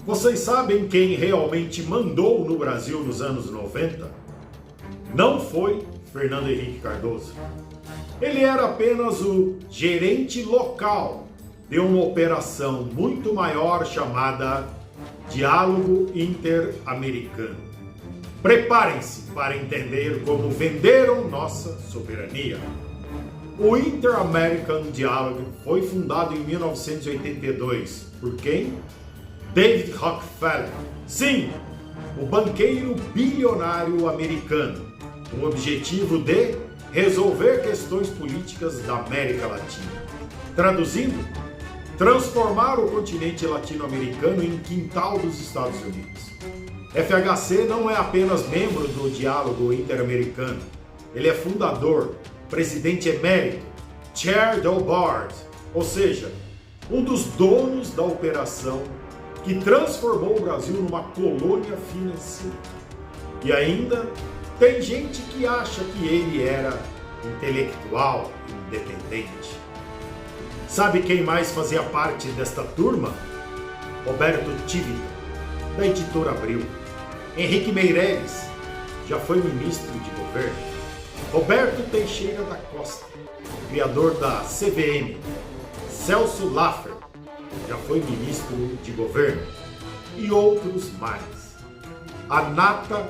Vocês sabem quem realmente mandou no Brasil nos anos 90? Não foi Fernando Henrique Cardoso. Ele era apenas o gerente local de uma operação muito maior chamada Diálogo Interamericano. Preparem-se para entender como venderam nossa soberania. O Inter-American Dialogue foi fundado em 1982 por quem? David Rockefeller. Sim, o banqueiro bilionário americano, com o objetivo de resolver questões políticas da América Latina. Traduzindo, transformar o continente latino-americano em quintal dos Estados Unidos. FHC não é apenas membro do Diálogo Interamericano, ele é fundador, presidente emérito, chair do board, ou seja, um dos donos da operação que transformou o Brasil numa colônia financeira. E ainda tem gente que acha que ele era intelectual, independente. Sabe quem mais fazia parte desta turma? Roberto Tivita, da Editora Abril. Henrique Meirelles, já foi ministro de governo. Roberto Teixeira da Costa, criador da CVM. Celso Laffer, já foi ministro de governo. E outros mais. A nata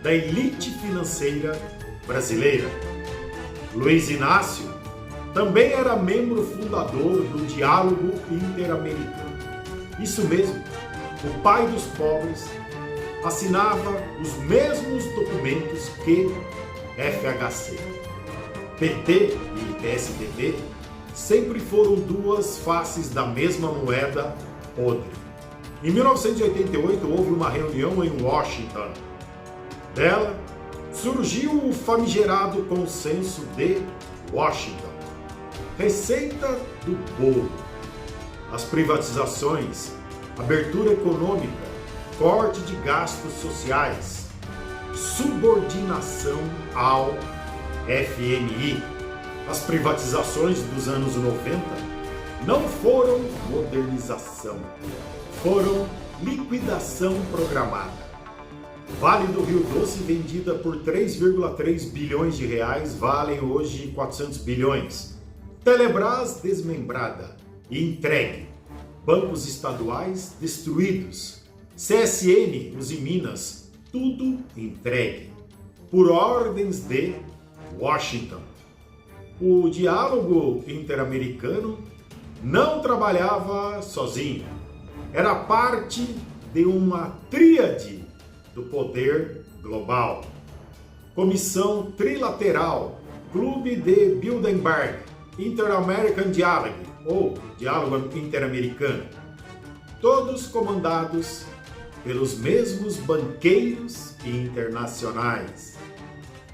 da elite financeira brasileira. Luiz Inácio também era membro fundador do Diálogo Interamericano. Isso mesmo, o pai dos pobres assinava os mesmos documentos que FHC. PT e PSDB sempre foram duas faces da mesma moeda podre. Em 1988 houve uma reunião em Washington. Dela surgiu o famigerado Consenso de Washington. Receita do bolo. As privatizações, abertura econômica, corte de gastos sociais, subordinação ao FMI. As privatizações dos anos 90 não foram modernização, foram liquidação programada. Vale do Rio Doce, vendida por 3,3 bilhões de reais, valem hoje 400 bilhões. Telebrás desmembrada e entregue. Bancos estaduais destruídos. CSN, os em Minas, tudo entregue. Por ordens de Washington. O Diálogo Interamericano não trabalhava sozinho. Era parte de uma tríade do poder global. Comissão Trilateral, Clube de Bilderberg, Inter-American Dialogue, ou Diálogo Interamericano. Todos comandados pelos mesmos banqueiros internacionais.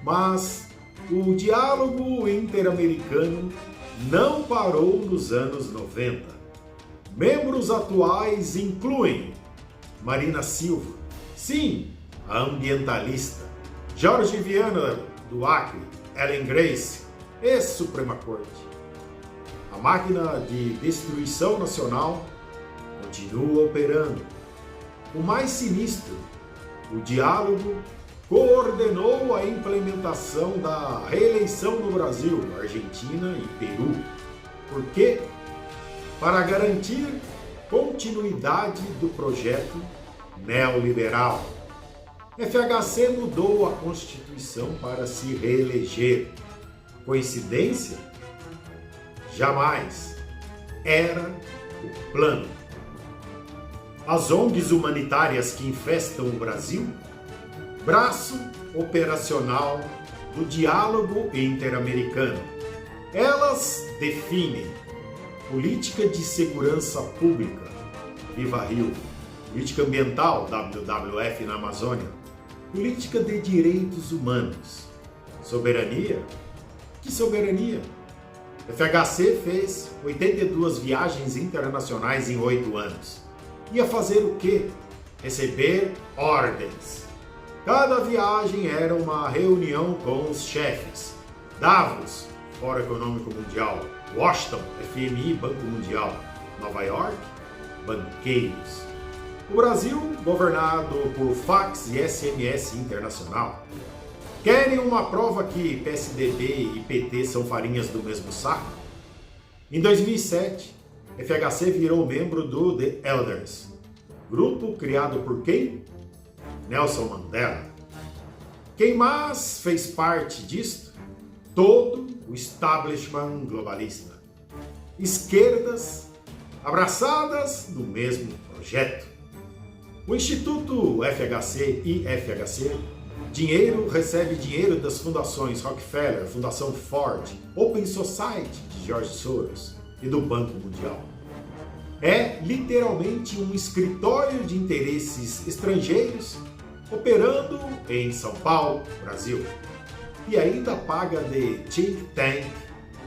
Mas o Diálogo Interamericano não parou nos anos 90. Membros atuais incluem Marina Silva, sim, a ambientalista, Jorge Viana do Acre, Ellen Grace, ex-Suprema Corte. A máquina de destruição nacional continua operando. O mais sinistro, o diálogo coordenou a implementação da reeleição no Brasil, Argentina e Peru. Por quê? Para garantir continuidade do projeto neoliberal. FHC mudou a Constituição para se reeleger. Coincidência? Jamais. Era o plano. As ONGs humanitárias que infestam o Brasil? Braço operacional do Diálogo Interamericano. Elas definem política de segurança pública, Viva Rio, política ambiental, WWF na Amazônia, política de direitos humanos, soberania? Que soberania? FHC fez 82 viagens internacionais em 8 anos. Ia fazer o quê? Receber ordens. Cada viagem era uma reunião com os chefes. Davos, Fórum Econômico Mundial. Washington, FMI, Banco Mundial. Nova York, banqueiros. O Brasil, governado por fax e SMS internacional. Querem uma prova que PSDB e PT são farinhas do mesmo saco? Em 2007, FHC virou membro do The Elders, grupo criado por quem? Nelson Mandela. Quem mais fez parte disto? Todo o establishment globalista. Esquerdas abraçadas no mesmo projeto. O Instituto FHC e FHC recebe dinheiro das fundações Rockefeller, Fundação Ford, Open Society de George Soros e do Banco Mundial. É literalmente um escritório de interesses estrangeiros operando em São Paulo, Brasil. E ainda paga de think tank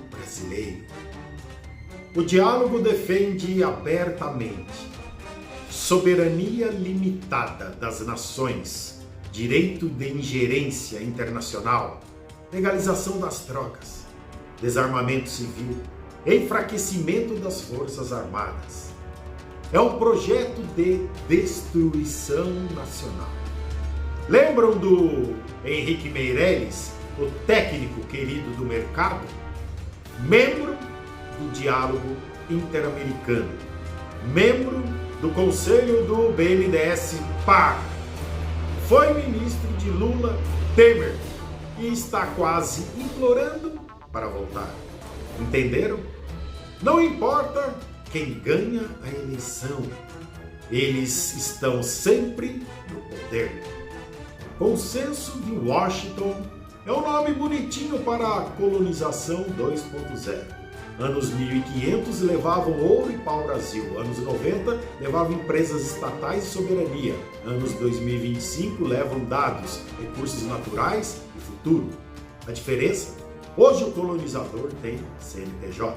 brasileiro. O diálogo defende abertamente soberania limitada das nações, direito de ingerência internacional, legalização das drogas, desarmamento civil, enfraquecimento das forças armadas. É um projeto de destruição nacional. Lembram do Henrique Meirelles, o técnico querido do mercado? Membro do Diálogo Interamericano, membro do Conselho do BNDES-PAR, foi ministro de Lula Temer e está quase implorando para voltar. Entenderam? Não importa quem ganha a eleição, eles estão sempre no poder. Consenso de Washington é um nome bonitinho para a colonização 2.0. Anos 1500 levavam ouro e pau-brasil. Anos 90 levavam empresas estatais e soberania. Anos 2025 levam dados, recursos naturais e futuro. A diferença? Hoje o colonizador tem CNPJ.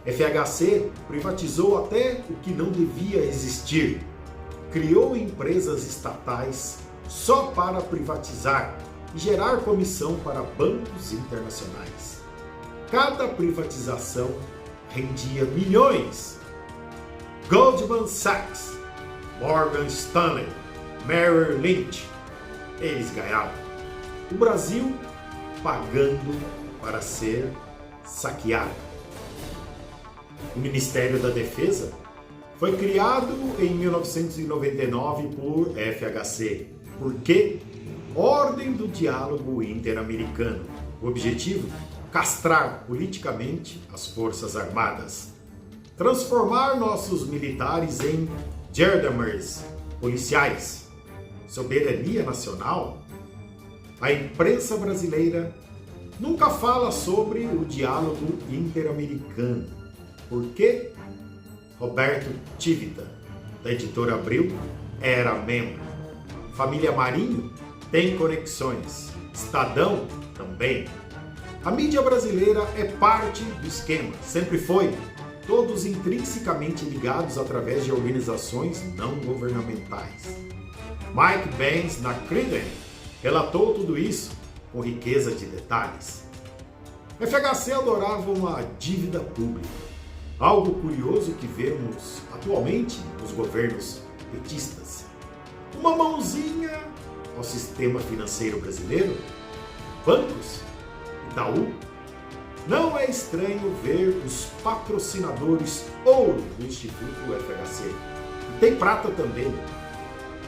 FHC privatizou até o que não devia existir. Criou empresas estatais só para privatizar e gerar comissão para bancos internacionais. Cada privatização rendia milhões. Goldman Sachs, Morgan Stanley, Merrill Lynch, eles ganhavam. O Brasil pagando para ser saqueado. O Ministério da Defesa foi criado em 1999 por FHC. Por quê? Ordem do Diálogo Interamericano. O objetivo? Castrar politicamente as Forças Armadas. Transformar nossos militares em gendarmes, policiais. Soberania nacional? A imprensa brasileira nunca fala sobre o diálogo interamericano. Por quê? Roberto Tivita, da editora Abril, era membro. Família Marinho tem conexões. Estadão também. A mídia brasileira é parte do esquema, sempre foi. Todos intrinsecamente ligados através de organizações não governamentais. Mike Benz, na Criden, relatou tudo isso com riqueza de detalhes. FHC adorava uma dívida pública, algo curioso que vemos atualmente nos governos petistas. Uma mãozinha ao sistema financeiro brasileiro, bancos, Itaú. Não é estranho ver os patrocinadores ouro do Instituto FHC. E tem prata também.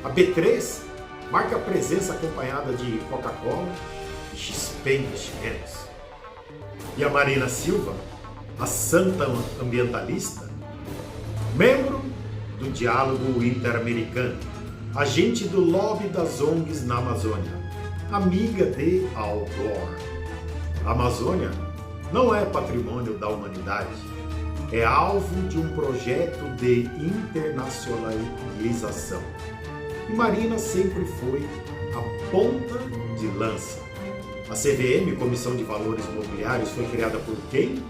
A B3 marca a presença acompanhada de Coca-Cola e XP Investimentos. E a Marina Silva, a santa ambientalista, membro do Diálogo Interamericano, agente do lobby das ONGs na Amazônia, amiga de Al Gore. A Amazônia não é patrimônio da humanidade, é alvo de um projeto de internacionalização. E Marina sempre foi a ponta de lança. A CVM, Comissão de Valores Imobiliários, foi criada por quem?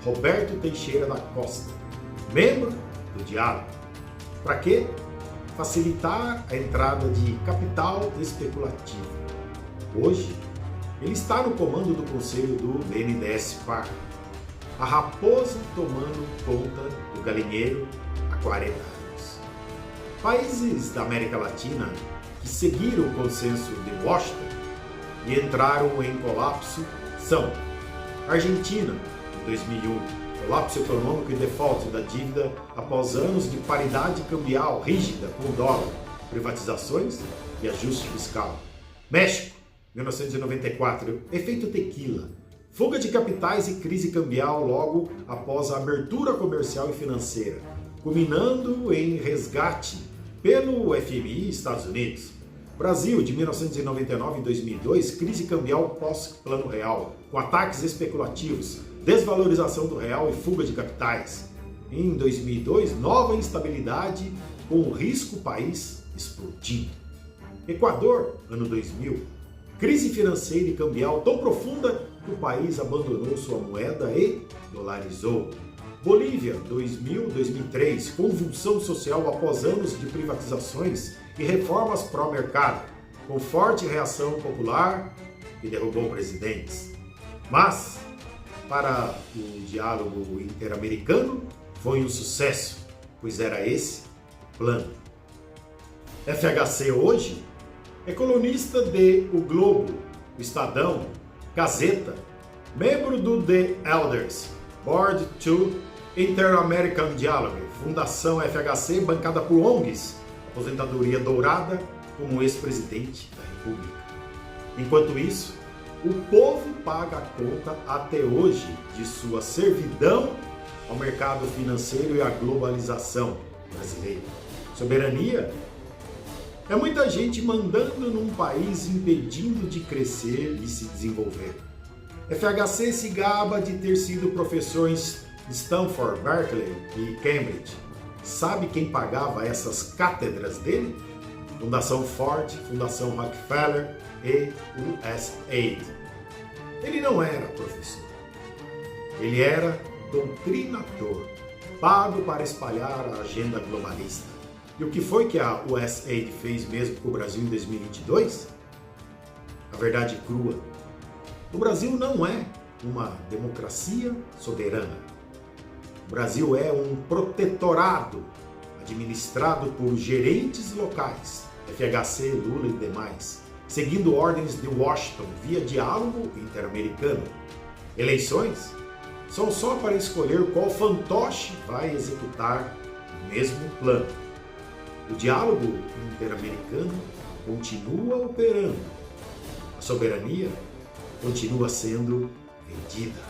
Roberto Teixeira da Costa, membro do Diálogo. Para quê? Facilitar a entrada de capital especulativo. Hoje, ele está no comando do conselho do BNDES-PAR, a raposa tomando conta do galinheiro há 40 anos. Países da América Latina que seguiram o consenso de Washington e entraram em colapso são Argentina, em 2001, colapso econômico e default da dívida após anos de paridade cambial rígida com o dólar, privatizações e ajuste fiscal. México, 1994, efeito tequila, fuga de capitais e crise cambial logo após a abertura comercial e financeira, culminando em resgate pelo FMI Estados Unidos. Brasil, de 1999 e 2002, crise cambial pós-Plano Real, com ataques especulativos, desvalorização do real e fuga de capitais. Em 2002, nova instabilidade com o risco país explodindo. Equador, ano 2000, crise financeira e cambial tão profunda que o país abandonou sua moeda e dolarizou. Bolívia, 2000-2003, convulsão social após anos de privatizações e reformas pró-mercado, com forte reação popular que derrubou presidentes. Mas, para o diálogo interamericano, foi um sucesso, pois era esse o plano. FHC hoje é colunista de O Globo, O Estadão, Gazeta, membro do The Elders, Board to Inter-American Dialogue, Fundação FHC, bancada por ONGs, aposentadoria dourada como ex-presidente da República. Enquanto isso, o povo paga a conta até hoje de sua servidão ao mercado financeiro e à globalização brasileira. Soberania é muita gente mandando num país impedindo de crescer e se desenvolver. FHC se gaba de ter sido professor em Stanford, Berkeley e Cambridge. Sabe quem pagava essas cátedras dele? Fundação Ford, Fundação Rockefeller e USAID. Ele não era professor. Ele era doutrinador, pago para espalhar a agenda globalista. E o que foi que a USAID fez mesmo com o Brasil em 2022? A verdade crua. O Brasil não é uma democracia soberana. O Brasil é um protetorado administrado por gerentes locais, FHC, Lula e demais, seguindo ordens de Washington via diálogo interamericano. Eleições são só para escolher qual fantoche vai executar o mesmo plano. O diálogo interamericano continua operando. A soberania continua sendo vendida.